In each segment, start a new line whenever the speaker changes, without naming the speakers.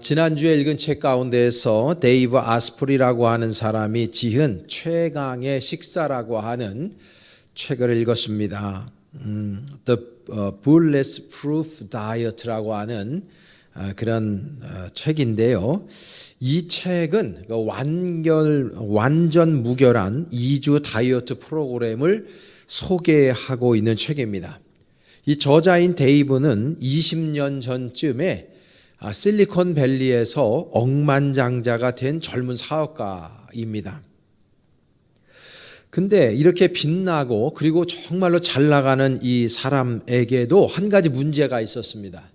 지난주에 읽은 책 가운데에서 데이브 아스프리라고 하는 사람이 지은 최강의 식사라고 하는 책을 읽었습니다. The Bulletproof Diet라고 하는 그런 책인데요. 이 책은 완전 무결한 2주 다이어트 프로그램을 소개하고 있는 책입니다. 이 저자인 데이브는 20년 전쯤에 실리콘밸리에서 억만장자가 된 젊은 사업가입니다. 근데 이렇게 빛나고 그리고 정말로 잘 나가는 이 사람에게도 한 가지 문제가 있었습니다.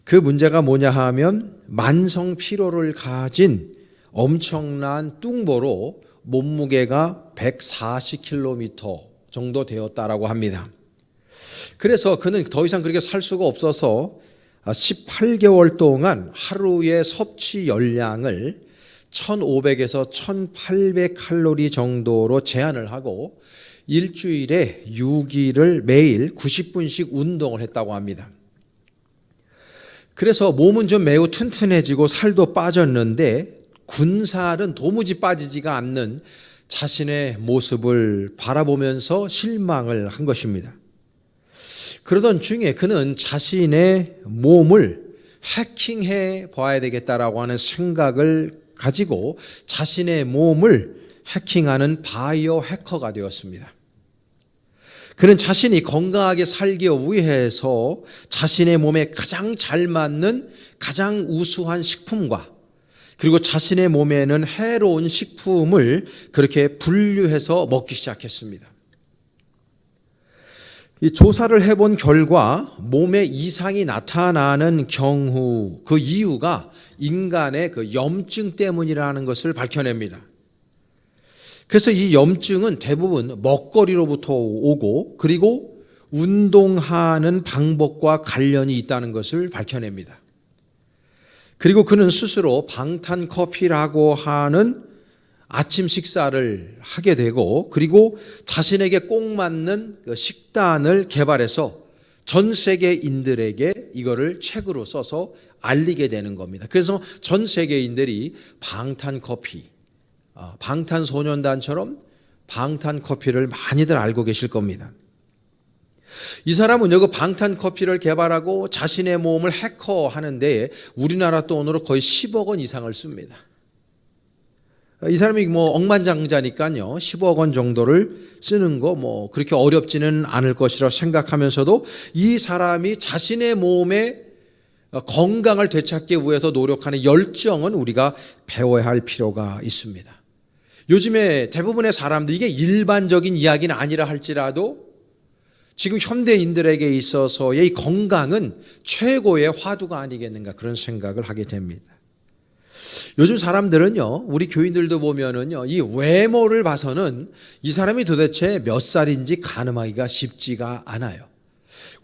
그 문제가 뭐냐 하면 만성 피로를 가진 엄청난 뚱보로 몸무게가 140kg 정도 되었다라고 합니다. 그래서 그는 더 이상 그렇게 살 수가 없어서 18개월 동안 하루의 섭취 열량을 1500에서 1800칼로리 정도로 제한을 하고 일주일에 6일을 매일 90분씩 운동을 했다고 합니다. 그래서 몸은 좀 매우 튼튼해지고 살도 빠졌는데 군살은 도무지 빠지지가 않는 자신의 모습을 바라보면서 실망을 한 것입니다. 그러던 중에 그는 자신의 몸을 해킹해 봐야 되겠다라고 하는 생각을 가지고 자신의 몸을 해킹하는 바이오 해커가 되었습니다. 그는 자신이 건강하게 살기 위해서 자신의 몸에 가장 잘 맞는 가장 우수한 식품과 그리고 자신의 몸에는 해로운 식품을 그렇게 분류해서 먹기 시작했습니다. 이 조사를 해본 결과 몸에 이상이 나타나는 경우 그 이유가 인간의 그 염증 때문이라는 것을 밝혀냅니다. 그래서 이 염증은 대부분 먹거리로부터 오고 그리고 운동하는 방법과 관련이 있다는 것을 밝혀냅니다. 그리고 그는 스스로 방탄커피라고 하는 아침 식사를 하게 되고 그리고 자신에게 꼭 맞는 식단을 개발해서 전 세계인들에게 이거를 책으로 써서 알리게 되는 겁니다. 그래서 전 세계인들이 방탄커피, 방탄소년단처럼 방탄커피를 많이들 알고 계실 겁니다. 이 사람은 여기 방탄커피를 개발하고 자신의 몸을 해커하는데 우리나라 돈으로 거의 10억 원 이상을 씁니다. 이 사람이 억만장자니까요. 10억 원 정도를 쓰는 거 그렇게 어렵지는 않을 것이라고 생각하면서도 이 사람이 자신의 몸의 건강을 되찾기 위해서 노력하는 열정은 우리가 배워야 할 필요가 있습니다. 요즘에 대부분의 사람들 이게 일반적인 이야기는 아니라 할지라도 지금 현대인들에게 있어서의 이 건강은 최고의 화두가 아니겠는가 그런 생각을 하게 됩니다. 요즘 사람들은요, 우리 교인들도 보면은요, 이 외모를 봐서는 이 사람이 도대체 몇 살인지 가늠하기가 쉽지가 않아요.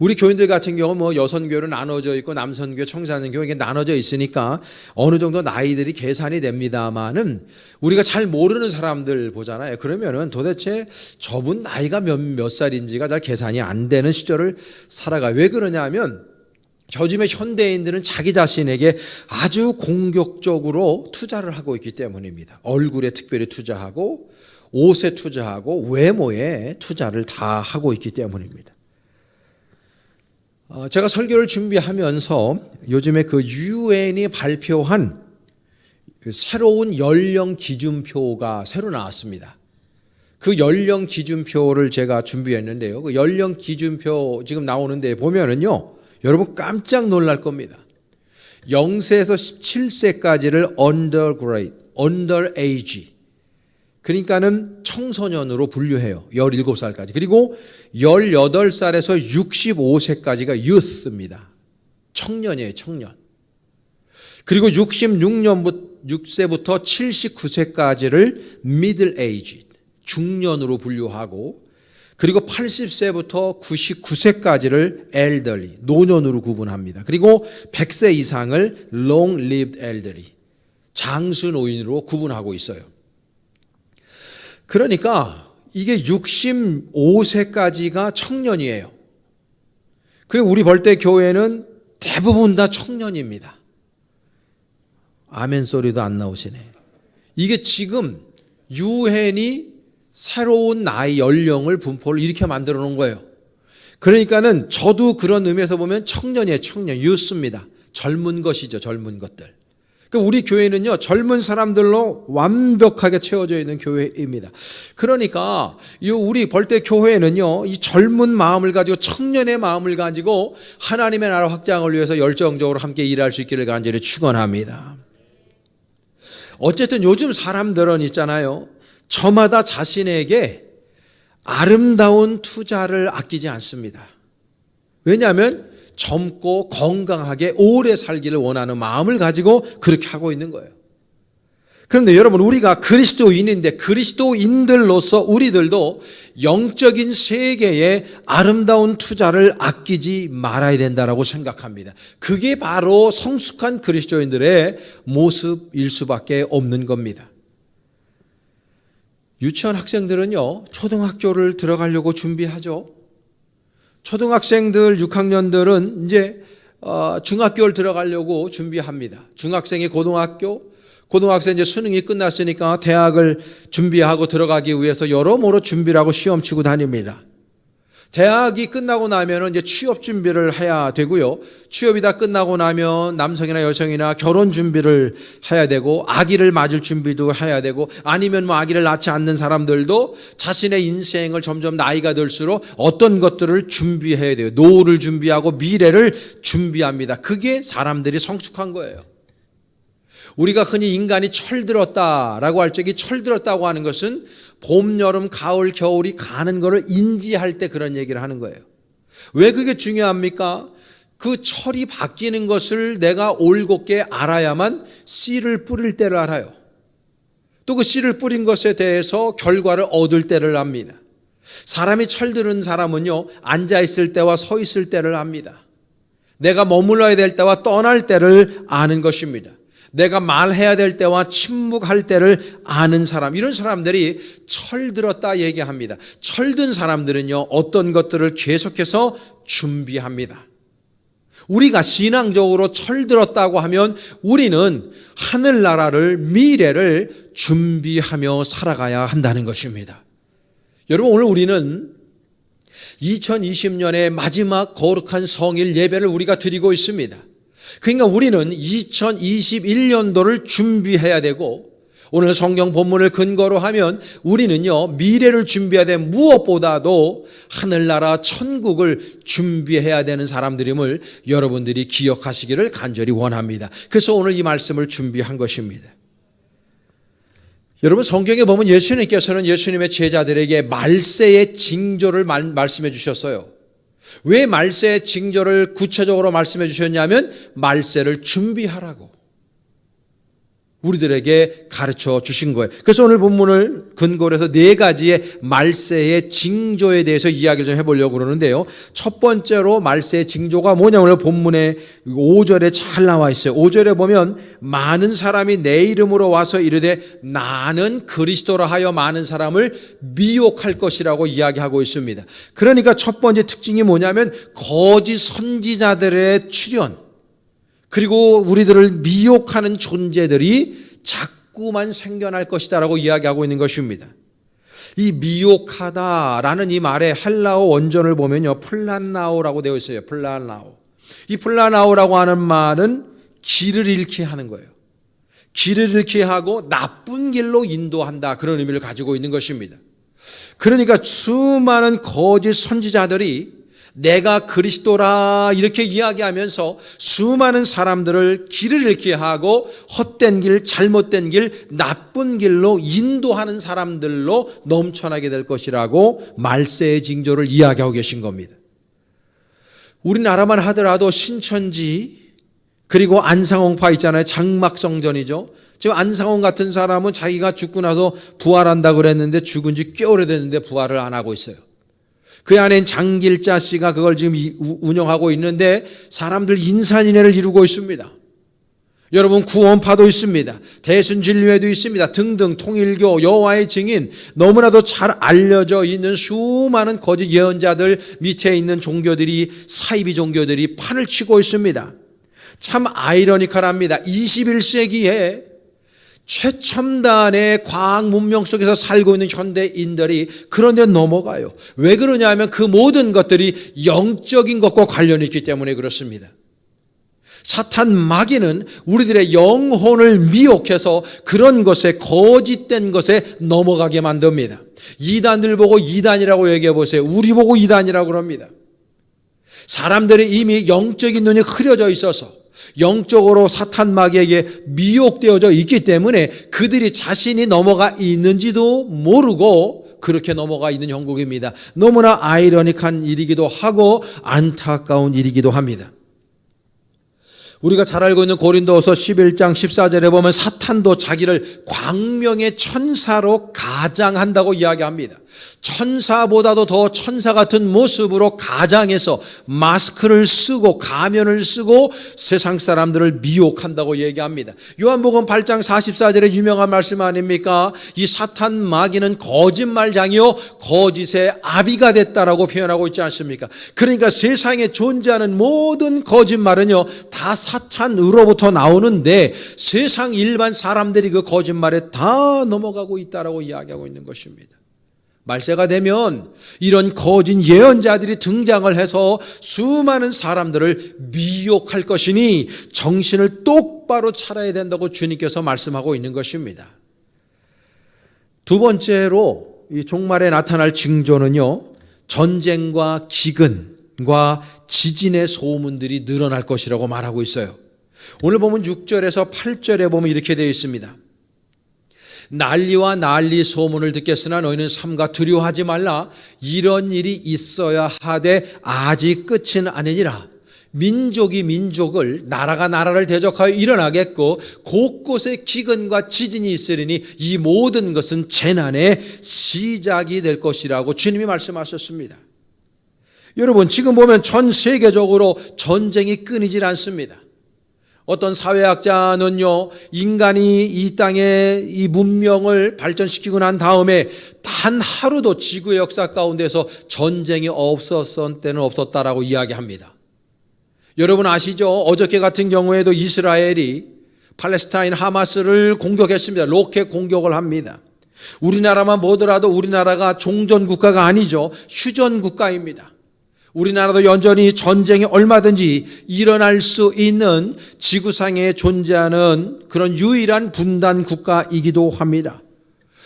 우리 교인들 같은 경우 여선교회로 나눠져 있고 남선교회, 청소년교회 이게 나눠져 있으니까 어느 정도 나이들이 계산이 됩니다만은 우리가 잘 모르는 사람들 보잖아요. 그러면은 도대체 저분 나이가 몇 살인지가 잘 계산이 안 되는 시절을 살아가요. 왜 그러냐면 요즘에 현대인들은 자기 자신에게 아주 공격적으로 투자를 하고 있기 때문입니다. 얼굴에 특별히 투자하고 옷에 투자하고 외모에 투자를 다 하고 있기 때문입니다. 제가 설교를 준비하면서 요즘에 그 유엔이 발표한 새로운 연령 기준표가 새로 나왔습니다. 그 연령 기준표를 제가 준비했는데요. 그 연령 기준표 지금 나오는데 보면은요. 여러분 깜짝 놀랄 겁니다. 0세에서 17세까지를 underage 그러니까는 청소년으로 분류해요. 17살까지. 그리고 18살에서 65세까지가 youth입니다. 청년이에요, 청년. 그리고 66세부터 79세까지를 middle age, 중년으로 분류하고 그리고 80세부터 99세까지를 elderly, 노년으로 구분합니다. 그리고 100세 이상을 long-lived elderly, 장수 노인으로 구분하고 있어요. 그러니까 이게 65세까지가 청년이에요. 그리고 우리 벌떼 교회는 대부분 다 청년입니다. 아멘 소리도 안 나오시네. 이게 지금 유엔이 새로운 나이 연령을 분포를 이렇게 만들어 놓은 거예요. 그러니까는 저도 그런 의미에서 보면 청년이에요. 청년, 유스입니다. 젊은 것이죠. 젊은 것들. 그러니까 우리 교회는요, 젊은 사람들로 완벽하게 채워져 있는 교회입니다. 그러니까 우리 벌떼 교회는요, 이 젊은 마음을 가지고 청년의 마음을 가지고 하나님의 나라 확장을 위해서 열정적으로 함께 일할 수 있기를 간절히 축원합니다. 어쨌든 요즘 사람들은 있잖아요, 저마다 자신에게 아름다운 투자를 아끼지 않습니다. 왜냐하면 젊고 건강하게 오래 살기를 원하는 마음을 가지고 그렇게 하고 있는 거예요. 그런데 여러분, 우리가 그리스도인인데 그리스도인들로서 우리들도 영적인 세계에 아름다운 투자를 아끼지 말아야 된다라고 생각합니다. 그게 바로 성숙한 그리스도인들의 모습일 수밖에 없는 겁니다. 유치원 학생들은요, 초등학교를 들어가려고 준비하죠. 초등학생들 6학년들은 이제 중학교를 들어가려고 준비합니다. 중학생이 고등학생 이제 수능이 끝났으니까 대학을 준비하고 들어가기 위해서 여러모로 준비를 하고 시험 치고 다닙니다. 대학이 끝나고 나면은 이제 취업 준비를 해야 되고요. 취업이 다 끝나고 나면 남성이나 여성이나 결혼 준비를 해야 되고, 아기를 맞을 준비도 해야 되고, 아니면 뭐 아기를 낳지 않는 사람들도 자신의 인생을 점점 나이가 들수록 어떤 것들을 준비해야 돼요. 노후를 준비하고 미래를 준비합니다. 그게 사람들이 성숙한 거예요. 우리가 흔히 인간이 철들었다라고 할 적이, 철들었다고 하는 것은 봄, 여름, 가을, 겨울이 가는 것을 인지할 때 그런 얘기를 하는 거예요. 왜 그게 중요합니까? 그 철이 바뀌는 것을 내가 올곧게 알아야만 씨를 뿌릴 때를 알아요. 또 그 씨를 뿌린 것에 대해서 결과를 얻을 때를 압니다. 사람이 철들은 사람은요, 앉아있을 때와 서 있을 때를 압니다. 내가 머물러야 될 때와 떠날 때를 아는 것입니다. 내가 말해야 될 때와 침묵할 때를 아는 사람, 이런 사람들이 철들었다 얘기합니다. 철든 사람들은요, 어떤 것들을 계속해서 준비합니다. 우리가 신앙적으로 철들었다고 하면 우리는 하늘나라를, 미래를 준비하며 살아가야 한다는 것입니다. 여러분, 오늘 우리는 2020년의 마지막 거룩한 성일 예배를 우리가 드리고 있습니다. 그러니까 우리는 2021년도를 준비해야 되고, 오늘 성경 본문을 근거로 하면 우리는요, 미래를 준비해야 되는, 무엇보다도 하늘나라 천국을 준비해야 되는 사람들임을 여러분들이 기억하시기를 간절히 원합니다. 그래서 오늘 이 말씀을 준비한 것입니다. 여러분, 성경에 보면 예수님께서는 예수님의 제자들에게 말세의 징조를 말씀해 주셨어요. 왜 말세의 징조를 구체적으로 말씀해 주셨냐면 말세를 준비하라고 우리들에게 가르쳐 주신 거예요. 그래서 오늘 본문을 근거로 해서 네 가지의 말세의 징조에 대해서 이야기를 좀 해보려고 그러는데요. 첫 번째로 말세의 징조가 뭐냐, 오늘 본문의 5절에 잘 나와 있어요. 5절에 보면 많은 사람이 내 이름으로 와서 이르되 나는 그리스도라 하여 많은 사람을 미혹할 것이라고 이야기하고 있습니다. 그러니까 첫 번째 특징이 뭐냐면 거짓 선지자들의 출현, 그리고 우리들을 미혹하는 존재들이 자꾸만 생겨날 것이다라고 이야기하고 있는 것입니다. 이 미혹하다라는 이 말의 헬라어 원전을 보면요, 플란나오라고 되어 있어요. 플란나오. 이 플란나오라고 하는 말은 길을 잃게 하는 거예요. 길을 잃게 하고 나쁜 길로 인도한다, 그런 의미를 가지고 있는 것입니다. 그러니까 수많은 거짓 선지자들이 내가 그리스도라 이렇게 이야기하면서 수많은 사람들을 길을 잃게 하고 헛된 길, 잘못된 길, 나쁜 길로 인도하는 사람들로 넘쳐나게 될 것이라고 말세의 징조를 이야기하고 계신 겁니다. 우리나라만 하더라도 신천지, 그리고 안상홍파 있잖아요. 장막성전이죠. 지금 안상홍 같은 사람은 자기가 죽고 나서 부활한다고 그랬는데 죽은 지 꽤 오래됐는데 부활을 안 하고 있어요. 그 안엔 장길자 씨가 그걸 지금 운영하고 있는데 사람들 인산인해를 이루고 있습니다. 여러분, 구원파도 있습니다. 대순진리회도 있습니다. 등등 통일교, 여호와의 증인, 너무나도 잘 알려져 있는 수많은 거짓 예언자들 밑에 있는 종교들이, 사이비 종교들이 판을 치고 있습니다. 참 아이러니컬합니다. 21세기에 최첨단의 과학 문명 속에서 살고 있는 현대인들이 그런 데 넘어가요. 왜 그러냐면 그 모든 것들이 영적인 것과 관련이 있기 때문에 그렇습니다. 사탄 마귀는 우리들의 영혼을 미혹해서 그런 것에, 거짓된 것에 넘어가게 만듭니다. 이단들 보고 이단이라고 얘기해 보세요. 우리 보고 이단이라고 그럽니다. 사람들이 이미 영적인 눈이 흐려져 있어서 영적으로 사탄 마귀에게 미혹되어져 있기 때문에 그들이 자신이 넘어가 있는지도 모르고 그렇게 넘어가 있는 형국입니다. 너무나 아이러니한 일이기도 하고 안타까운 일이기도 합니다. 우리가 잘 알고 있는 고린도후서 11장 14절에 보면 사탄도 자기를 광명의 천사로 가장한다고 이야기합니다. 천사보다도 더 천사 같은 모습으로 가장해서 마스크를 쓰고 가면을 쓰고 세상 사람들을 미혹한다고 얘기합니다. 요한복음 8장 44절에 유명한 말씀 아닙니까? 이 사탄 마귀는 거짓말장이요 거짓의 아비가 됐다라고 표현하고 있지 않습니까? 그러니까 세상에 존재하는 모든 거짓말은요 다 사탄으로부터 나오는데 세상 일반 사람들이 그 거짓말에 다 넘어가고 있다라고 이야기하고 있는 것입니다. 말세가 되면 이런 거짓 예언자들이 등장을 해서 수많은 사람들을 미혹할 것이니 정신을 똑바로 차려야 된다고 주님께서 말씀하고 있는 것입니다. 두 번째로 이 종말에 나타날 징조는요, 전쟁과 기근과 지진의 소문들이 늘어날 것이라고 말하고 있어요. 오늘 보면 6절에서 8절에 보면 이렇게 되어 있습니다. 난리와 난리 소문을 듣겠으나 너희는 삼가 두려워하지 말라. 이런 일이 있어야 하되 아직 끝은 아니니라. 민족이 민족을, 나라가 나라를 대적하여 일어나겠고 곳곳에 기근과 지진이 있으리니 이 모든 것은 재난의 시작이 될 것이라고 주님이 말씀하셨습니다. 여러분, 지금 보면 전 세계적으로 전쟁이 끊이질 않습니다. 어떤 사회학자는요, 인간이 이 땅에 이 문명을 발전시키고 난 다음에 단 하루도 지구의 역사 가운데서 전쟁이 없었을 때는 없었다라고 이야기합니다. 여러분 아시죠? 어저께 같은 경우에도 이스라엘이 팔레스타인 하마스를 공격했습니다. 로켓 공격을 합니다. 우리나라만 보더라도 우리나라가 종전국가가 아니죠. 휴전국가입니다. 우리나라도 여전히 전쟁이 얼마든지 일어날 수 있는 지구상에 존재하는 그런 유일한 분단 국가이기도 합니다.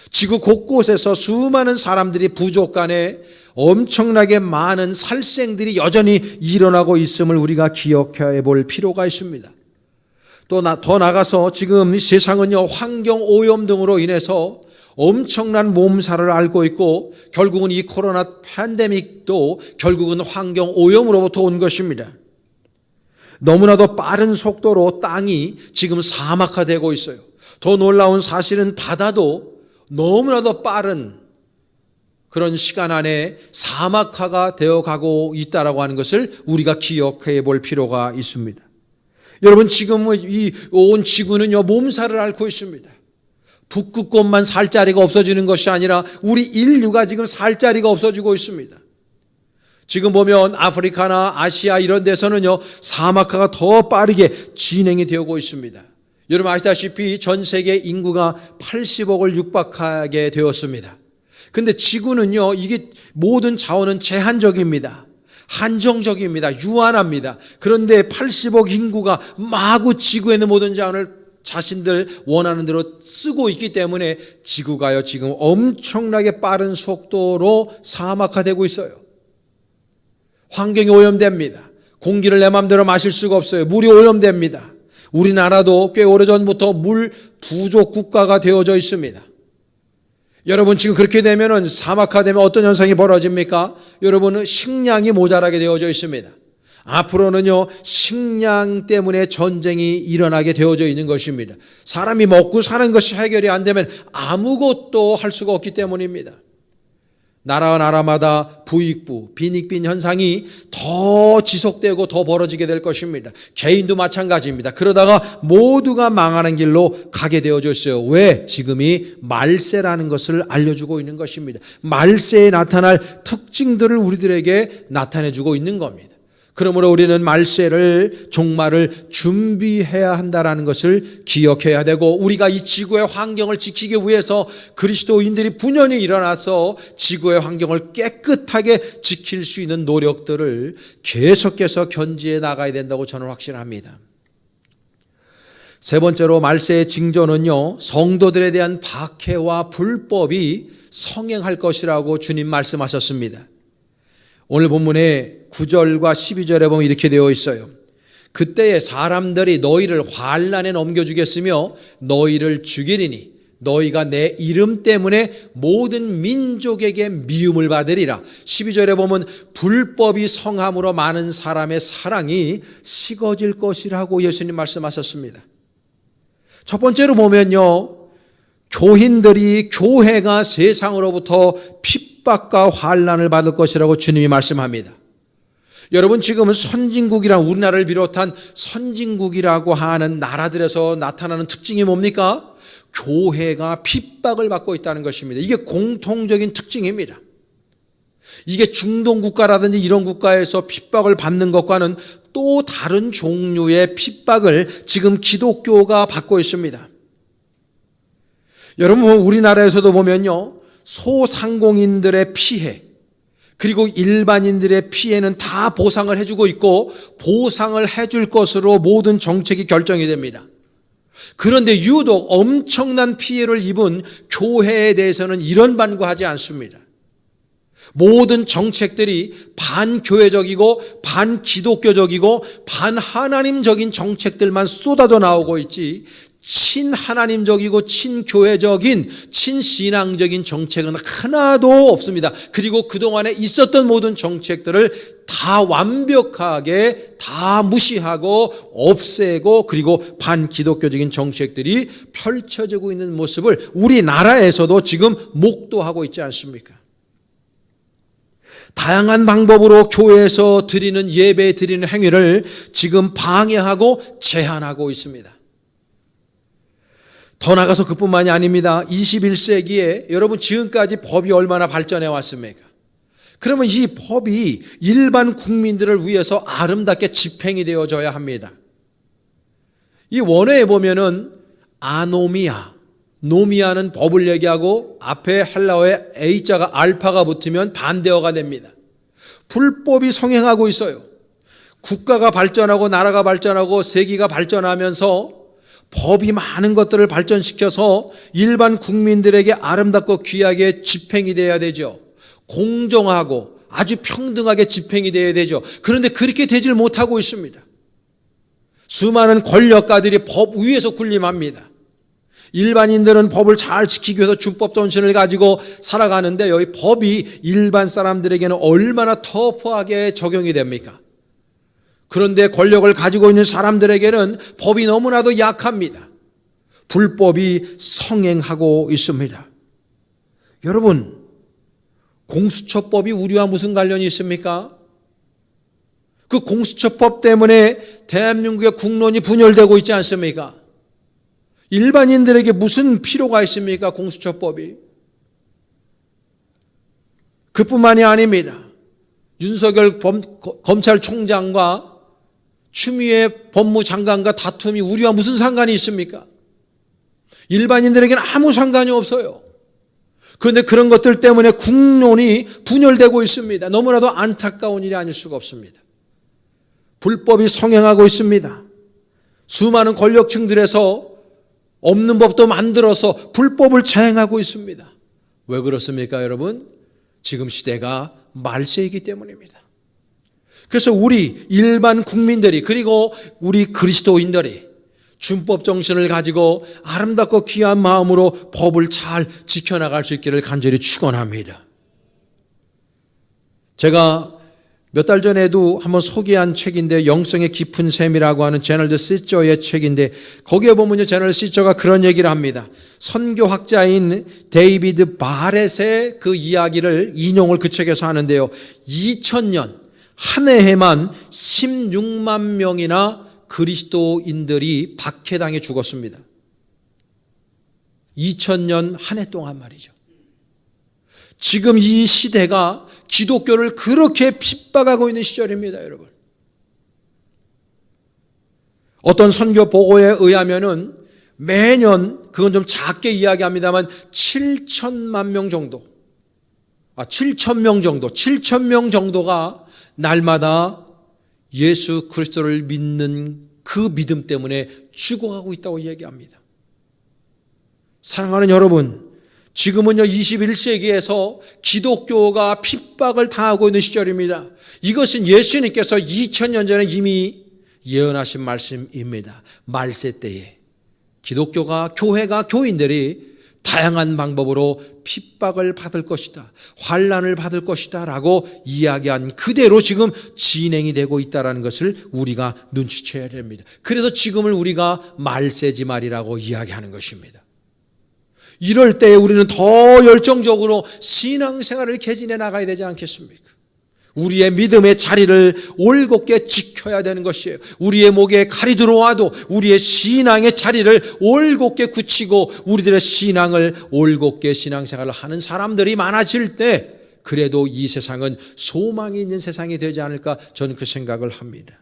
지구 곳곳에서 수많은 사람들이 부족 간에 엄청나게 많은 살생들이 여전히 일어나고 있음을 우리가 기억해 볼 필요가 있습니다. 또 더 나가서 지금 세상은요, 환경 오염 등으로 인해서 엄청난 몸살을 앓고 있고 결국은 이 코로나 팬데믹도 결국은 환경 오염으로부터 온 것입니다. 너무나도 빠른 속도로 땅이 지금 사막화되고 있어요. 더 놀라운 사실은 바다도 너무나도 빠른 그런 시간 안에 사막화가 되어가고 있다라고 하는 것을 우리가 기억해 볼 필요가 있습니다. 여러분, 지금 이 온 지구는요, 몸살을 앓고 있습니다. 북극곰만 살 자리가 없어지는 것이 아니라 우리 인류가 지금 살 자리가 없어지고 있습니다. 지금 보면 아프리카나 아시아 이런 데서는요, 사막화가 더 빠르게 진행이 되고 있습니다. 여러분 아시다시피 전 세계 인구가 80억을 육박하게 되었습니다. 근데 지구는요, 이게 모든 자원은 제한적입니다. 한정적입니다. 유한합니다. 그런데 80억 인구가 마구 지구에 있는 모든 자원을 자신들 원하는 대로 쓰고 있기 때문에 지구가요, 지금 엄청나게 빠른 속도로 사막화되고 있어요. 환경이 오염됩니다. 공기를 내 마음대로 마실 수가 없어요. 물이 오염됩니다. 우리나라도 꽤 오래전부터 물 부족 국가가 되어져 있습니다. 여러분, 지금 그렇게 되면은 사막화되면 어떤 현상이 벌어집니까? 여러분은 식량이 모자라게 되어져 있습니다. 앞으로는요, 식량 때문에 전쟁이 일어나게 되어져 있는 것입니다. 사람이 먹고 사는 것이 해결이 안 되면 아무것도 할 수가 없기 때문입니다. 나라와 나라마다 부익부, 빈익빈 현상이 더 지속되고 더 벌어지게 될 것입니다. 개인도 마찬가지입니다. 그러다가 모두가 망하는 길로 가게 되어져 있어요. 왜? 지금이 말세라는 것을 알려주고 있는 것입니다. 말세에 나타날 특징들을 우리들에게 나타내주고 있는 겁니다. 그러므로 우리는 말세를 종말을 준비해야 한다는 것을 기억해야 되고, 우리가 이 지구의 환경을 지키기 위해서 그리스도인들이 분연히 일어나서 지구의 환경을 깨끗하게 지킬 수 있는 노력들을 계속해서 견지해 나가야 된다고 저는 확신합니다. 세 번째로 말세의 징조는요, 성도들에 대한 박해와 불법이 성행할 것이라고 주님 말씀하셨습니다. 오늘 본문에 9절과 12절에 보면 이렇게 되어 있어요. 그때에 사람들이 너희를 환난에 넘겨주겠으며 너희를 죽이리니 너희가 내 이름 때문에 모든 민족에게 미움을 받으리라. 12절에 보면 불법이 성함으로 많은 사람의 사랑이 식어질 것이라고 예수님 말씀하셨습니다. 첫 번째로 보면요, 교인들이, 교회가 세상으로부터 핍박과 환난을 받을 것이라고 주님이 말씀합니다. 여러분, 지금은 선진국이란, 우리나라를 비롯한 선진국이라고 하는 나라들에서 나타나는 특징이 뭡니까? 교회가 핍박을 받고 있다는 것입니다. 이게 공통적인 특징입니다. 이게 중동 국가라든지 이런 국가에서 핍박을 받는 것과는 또 다른 종류의 핍박을 지금 기독교가 받고 있습니다. 여러분, 우리나라에서도 보면요, 소상공인들의 피해, 그리고 일반인들의 피해는 다 보상을 해주고 있고, 보상을 해줄 것으로 모든 정책이 결정이 됩니다. 그런데 유독 엄청난 피해를 입은 교회에 대해서는 이런 반구하지 않습니다. 모든 정책들이 반교회적이고 반기독교적이고 반하나님적인 정책들만 쏟아져 나오고 있지, 친하나님적이고 친교회적인 친신앙적인 정책은 하나도 없습니다. 그리고 그동안에 있었던 모든 정책들을 다 완벽하게 다 무시하고 없애고, 그리고 반기독교적인 정책들이 펼쳐지고 있는 모습을 우리나라에서도 지금 목도하고 있지 않습니까? 다양한 방법으로 교회에서 드리는, 예배 드리는 행위를 지금 방해하고 제한하고 있습니다. 더 나가서 그뿐만이 아닙니다. 21세기에 여러분, 지금까지 법이 얼마나 발전해 왔습니까? 그러면 이 법이 일반 국민들을 위해서 아름답게 집행이 되어져야 합니다. 이 원어에 보면은 아노미아, 노미아는 법을 얘기하고 앞에 헬라어에 A자가 알파가 붙으면 반대어가 됩니다. 불법이 성행하고 있어요. 국가가 발전하고 나라가 발전하고 세계가 발전하면서 법이 많은 것들을 발전시켜서 일반 국민들에게 아름답고 귀하게 집행이 돼야 되죠. 공정하고 아주 평등하게 집행이 돼야 되죠. 그런데 그렇게 되질 못하고 있습니다. 수많은 권력가들이 법 위에서 군림합니다. 일반인들은 법을 잘 지키기 위해서 준법 정신을 가지고 살아가는데, 이 법이 일반 사람들에게는 얼마나 터프하게 적용이 됩니까? 그런데 권력을 가지고 있는 사람들에게는 법이 너무나도 약합니다. 불법이 성행하고 있습니다. 여러분, 공수처법이 우리와 무슨 관련이 있습니까? 그 공수처법 때문에 대한민국의 국론이 분열되고 있지 않습니까? 일반인들에게 무슨 필요가 있습니까? 공수처법이. 그뿐만이 아닙니다. 윤석열 검찰총장과 추미애 법무장관과 다툼이 우리와 무슨 상관이 있습니까? 일반인들에게는 아무 상관이 없어요. 그런데 그런 것들 때문에 국론이 분열되고 있습니다. 너무나도 안타까운 일이 아닐 수가 없습니다. 불법이 성행하고 있습니다. 수많은 권력층들에서 없는 법도 만들어서 불법을 자행하고 있습니다. 왜 그렇습니까, 여러분? 지금 시대가 말세이기 때문입니다. 그래서 우리 일반 국민들이, 그리고 우리 그리스도인들이 준법 정신을 가지고 아름답고 귀한 마음으로 법을 잘 지켜나갈 수 있기를 간절히 축원합니다. 제가 몇 달 전에도 한번 소개한 책인데, 영성의 깊은 샘이라고 하는 제널드 시저의 책인데, 거기에 보면요, 제널드 시저가 그런 얘기를 합니다. 선교학자인 데이비드 바렛의 그 이야기를 인용을 그 책에서 하는데요, 2000년 한 해에만 16만 명이나 그리스도인들이 박해당해 죽었습니다. 2000년 한 해 동안 말이죠. 지금 이 시대가 기독교를 그렇게 핍박하고 있는 시절입니다, 여러분. 어떤 선교 보고에 의하면은 매년, 그건 좀 작게 이야기합니다만 7천만 명 정도, 7천 명 정도, 7천 명 정도가 날마다 예수 그리스도를 믿는 그 믿음 때문에 죽어가고 있다고 얘기합니다. 사랑하는 여러분, 지금은요 21세기에서 기독교가 핍박을 당하고 있는 시절입니다. 이것은 예수님께서 2000년 전에 이미 예언하신 말씀입니다. 말세 때에 기독교가, 교회가, 교인들이 다양한 방법으로 핍박을 받을 것이다, 환난을 받을 것이다 라고 이야기한 그대로 지금 진행이 되고 있다는 것을 우리가 눈치채야 됩니다. 그래서 지금을 우리가 말세지말이라고 이야기하는 것입니다. 이럴 때 우리는 더 열정적으로 신앙생활을 개진해 나가야 되지 않겠습니까? 우리의 믿음의 자리를 올곧게 지켜야 되는 것이에요. 우리의 목에 칼이 들어와도 우리의 신앙의 자리를 올곧게 굳히고 우리들의 신앙을 올곧게 신앙생활을 하는 사람들이 많아질 때 그래도 이 세상은 소망이 있는 세상이 되지 않을까, 저는 그 생각을 합니다.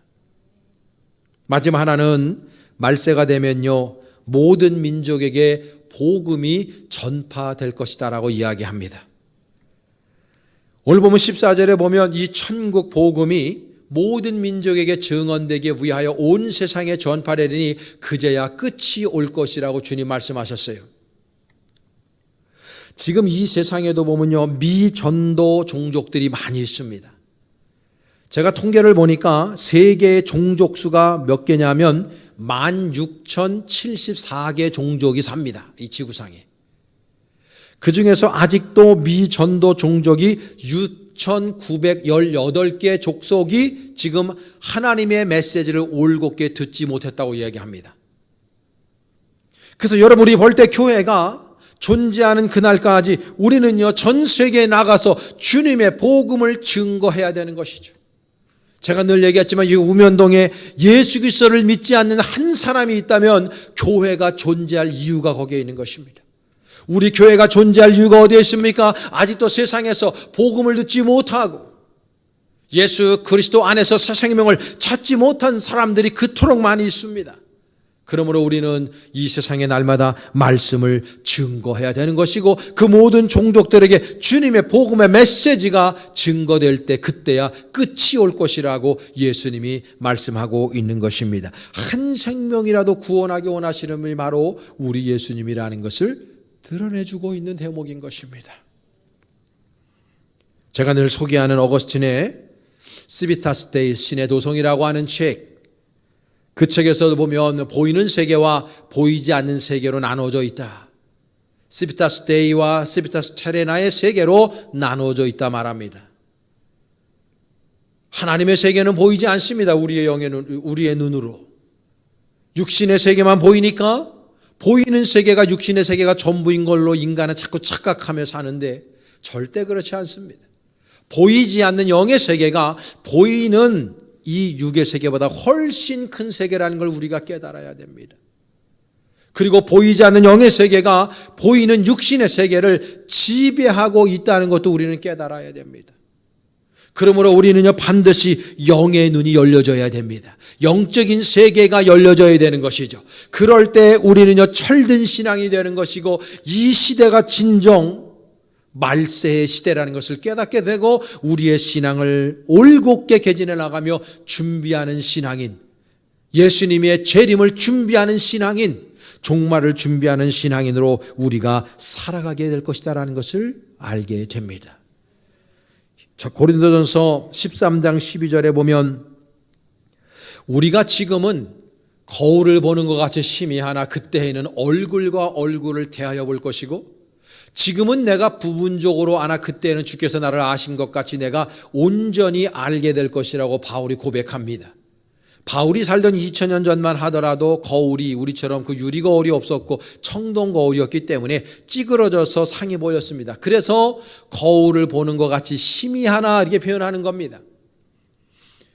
마지막 하나는 말세가 되면요 모든 민족에게 복음이 전파될 것이다 라고 이야기합니다. 오늘 보면 14절에 보면 이 천국 복음이 모든 민족에게 증언되기 위하여 온 세상에 전파되리니 그제야 끝이 올 것이라고 주님 말씀하셨어요. 지금 이 세상에도 보면요 미전도 종족들이 많이 있습니다. 제가 통계를 보니까 세계의 종족 수가 몇 개냐면 16,074개 종족이 삽니다. 이 지구상에. 그 중에서 아직도 미전도 종족이 6,918개 족속이 지금 하나님의 메시지를 올곧게 듣지 못했다고 이야기합니다. 그래서 여러분이 볼 때 교회가 존재하는 그날까지 우리는요 전 세계에 나가서 주님의 복음을 증거해야 되는 것이죠. 제가 늘 얘기했지만 이 우면동에 예수 그리스도를 믿지 않는 한 사람이 있다면 교회가 존재할 이유가 거기에 있는 것입니다. 우리 교회가 존재할 이유가 어디에 있습니까? 아직도 세상에서 복음을 듣지 못하고 예수 그리스도 안에서 새 생명을 찾지 못한 사람들이 그토록 많이 있습니다. 그러므로 우리는 이 세상에 날마다 말씀을 증거해야 되는 것이고 그 모든 종족들에게 주님의 복음의 메시지가 증거될 때 그때야 끝이 올 것이라고 예수님이 말씀하고 있는 것입니다. 한 생명이라도 구원하기 원하시는 분이 바로 우리 예수님이라는 것을 드러내주고 있는 대목인 것입니다. 제가 늘 소개하는 어거스틴의 시비타스 데이 신의 도성이라고 하는 책, 그 책에서 보면 보이는 세계와 보이지 않는 세계로 나눠져 있다. 시비타스 데이와 시비타스 테레나의 세계로 나눠져 있다 말합니다. 하나님의 세계는 보이지 않습니다. 우리의 눈으로. 육신의 세계만 보이니까 보이는 세계가 육신의 세계가 전부인 걸로 인간은 자꾸 착각하며 사는데 절대 그렇지 않습니다. 보이지 않는 영의 세계가 보이는 이 육의 세계보다 훨씬 큰 세계라는 걸 우리가 깨달아야 됩니다. 그리고 보이지 않는 영의 세계가 보이는 육신의 세계를 지배하고 있다는 것도 우리는 깨달아야 됩니다. 그러므로 우리는요 반드시 영의 눈이 열려져야 됩니다. 영적인 세계가 열려져야 되는 것이죠. 그럴 때 우리는요 철든 신앙이 되는 것이고 이 시대가 진정 말세의 시대라는 것을 깨닫게 되고 우리의 신앙을 올곧게 개진해 나가며 준비하는 신앙인, 예수님의 재림을 준비하는 신앙인, 종말을 준비하는 신앙인으로 우리가 살아가게 될 것이다라는 것을 알게 됩니다. 고린도전서 13장 12절에 보면 우리가 지금은 거울을 보는 것 같이 희미하나 그때에는 얼굴과 얼굴을 대하여 볼 것이고 지금은 내가 부분적으로 아나 그때는 주께서 나를 아신 것 같이 내가 온전히 알게 될 것이라고 바울이 고백합니다. 바울이 살던 2000년 전만 하더라도 거울이 우리처럼 그 유리거울이 없었고 청동거울이었기 때문에 찌그러져서 상이 보였습니다. 그래서 거울을 보는 것 같이 희미하나 이렇게 표현하는 겁니다.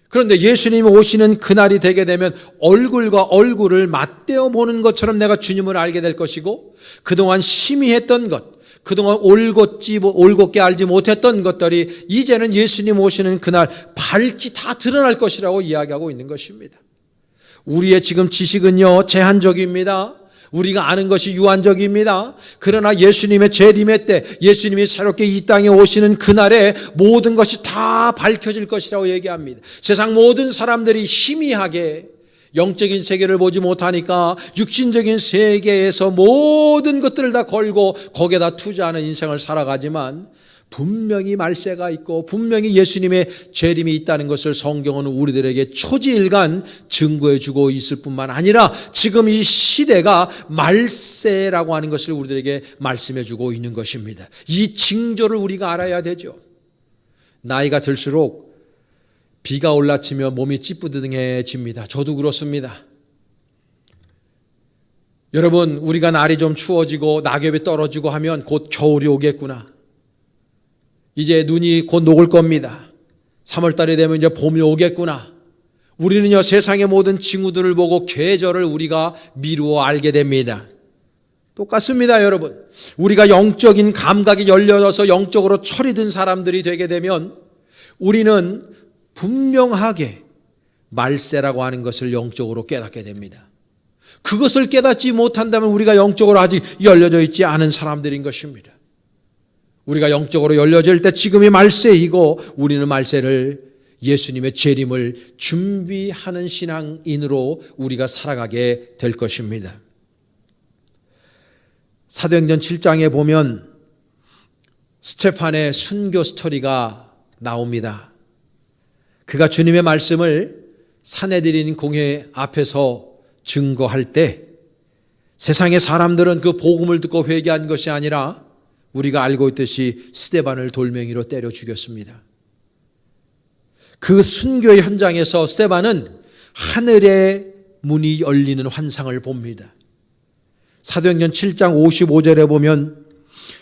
그런데 예수님이 오시는 그날이 되게 되면 얼굴과 얼굴을 맞대어 보는 것처럼 내가 주님을 알게 될 것이고 그동안 희미했던 것, 그동안 올곧게 알지 못했던 것들이 이제는 예수님 오시는 그날 밝히 다 드러날 것이라고 이야기하고 있는 것입니다. 우리의 지금 지식은요, 제한적입니다. 우리가 아는 것이 유한적입니다. 그러나 예수님의 재림의 때, 예수님이 새롭게 이 땅에 오시는 그날에 모든 것이 다 밝혀질 것이라고 얘기합니다. 세상 모든 사람들이 희미하게 영적인 세계를 보지 못하니까 육신적인 세계에서 모든 것들을 다 걸고 거기에다 투자하는 인생을 살아가지만, 분명히 말세가 있고 분명히 예수님의 재림이 있다는 것을 성경은 우리들에게 초지일간 증거해 주고 있을 뿐만 아니라 지금 이 시대가 말세라고 하는 것을 우리들에게 말씀해 주고 있는 것입니다. 이 징조를 우리가 알아야 되죠. 나이가 들수록 비가 올라치면 몸이 찌뿌둥해집니다. 저도 그렇습니다. 여러분, 우리가 날이 좀 추워지고 낙엽이 떨어지고 하면 곧 겨울이 오겠구나. 이제 눈이 곧 녹을 겁니다. 3월 달이 되면 이제 봄이 오겠구나. 우리는요, 세상의 모든 징후들을 보고 계절을 우리가 미루어 알게 됩니다. 똑같습니다, 여러분. 우리가 영적인 감각이 열려져서 영적으로 철이 든 사람들이 되게 되면 우리는 분명하게 말세라고 하는 것을 영적으로 깨닫게 됩니다. 그것을 깨닫지 못한다면 우리가 영적으로 아직 열려져 있지 않은 사람들인 것입니다. 우리가 영적으로 열려질 때 지금이 말세이고 우리는 말세를, 예수님의 재림을 준비하는 신앙인으로 우리가 살아가게 될 것입니다. 사도행전 7장에 보면 스테판의 순교 스토리가 나옵니다. 그가 주님의 말씀을 산헤드린 공회 앞에서 증거할 때 세상의 사람들은 그 복음을 듣고 회개한 것이 아니라 우리가 알고 있듯이 스데반을 돌멩이로 때려 죽였습니다. 그 순교의 현장에서 스데반은 하늘의 문이 열리는 환상을 봅니다. 사도행전 7장 55절에 보면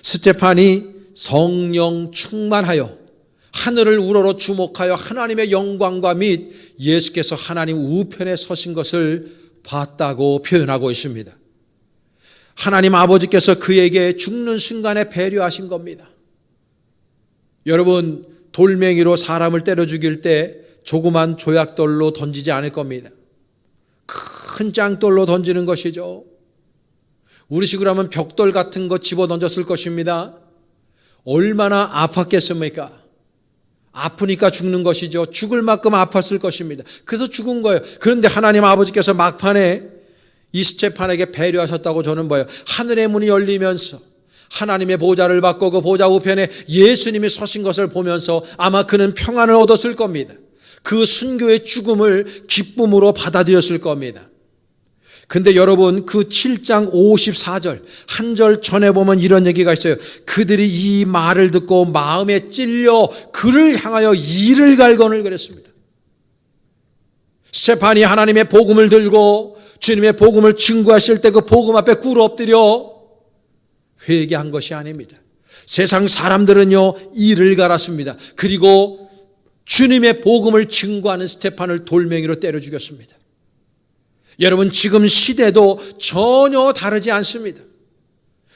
스테판이 성령 충만하여 하늘을 우러러 주목하여 하나님의 영광과 및 예수께서 하나님 우편에 서신 것을 봤다고 표현하고 있습니다. 하나님 아버지께서 그에게 죽는 순간에 배려하신 겁니다. 여러분, 돌멩이로 사람을 때려 죽일 때 조그만 조약돌로 던지지 않을 겁니다. 큰 짱돌로 던지는 것이죠. 우리식으로 하면 벽돌 같은 거 집어 던졌을 것입니다. 얼마나 아팠겠습니까? 아프니까 죽는 것이죠. 죽을 만큼 아팠을 것입니다. 그래서 죽은 거예요. 그런데 하나님 아버지께서 막판에 이 스테판에게 배려하셨다고 저는 봐요. 하늘의 문이 열리면서 하나님의 보좌를 받고 그 보좌 우편에 예수님이 서신 것을 보면서 아마 그는 평안을 얻었을 겁니다. 그 순교의 죽음을 기쁨으로 받아들였을 겁니다. 근데 여러분, 그 7장 54절 한 절 전에 보면 이런 얘기가 있어요. 그들이 이 말을 듣고 마음에 찔려 그를 향하여 이를 갈건을 그랬습니다. 스테판이 하나님의 복음을 들고 주님의 복음을 증거하실 때 그 복음 앞에 꿇어 엎드려 회개한 것이 아닙니다. 세상 사람들은요, 이를 갈았습니다. 그리고 주님의 복음을 증거하는 스테판을 돌멩이로 때려 죽였습니다. 여러분, 지금 시대도 전혀 다르지 않습니다.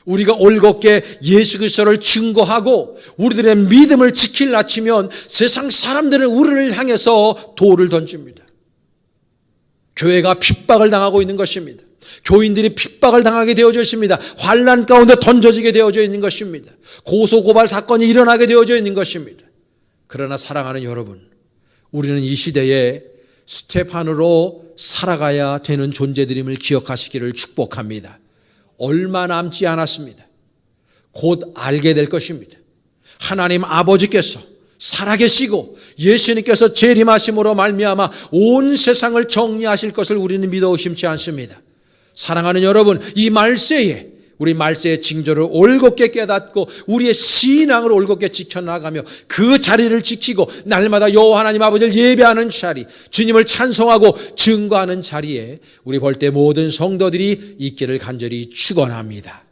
우리가 올곧게 예수 그리스도를 증거하고 우리들의 믿음을 지킬 아치면 세상 사람들은 우리를 향해서 돌을 던집니다. 교회가 핍박을 당하고 있는 것입니다. 교인들이 핍박을 당하게 되어져 있습니다. 환난 가운데 던져지게 되어져 있는 것입니다. 고소고발 사건이 일어나게 되어져 있는 것입니다. 그러나 사랑하는 여러분, 우리는 이 시대에 스테판으로 살아가야 되는 존재들임을 기억하시기를 축복합니다. 얼마 남지 않았습니다. 곧 알게 될 것입니다. 하나님 아버지께서 살아계시고 예수님께서 재림하심으로 말미암아 온 세상을 정리하실 것을 우리는 믿어 의심치 않습니다. 사랑하는 여러분, 이 말세에 우리 말세의 징조를 올곧게 깨닫고 우리의 신앙을 올곧게 지켜나가며 그 자리를 지키고 날마다 여호와 하나님 아버지를 예배하는 자리, 주님을 찬송하고 증거하는 자리에 우리 볼 때 모든 성도들이 있기를 간절히 축원합니다.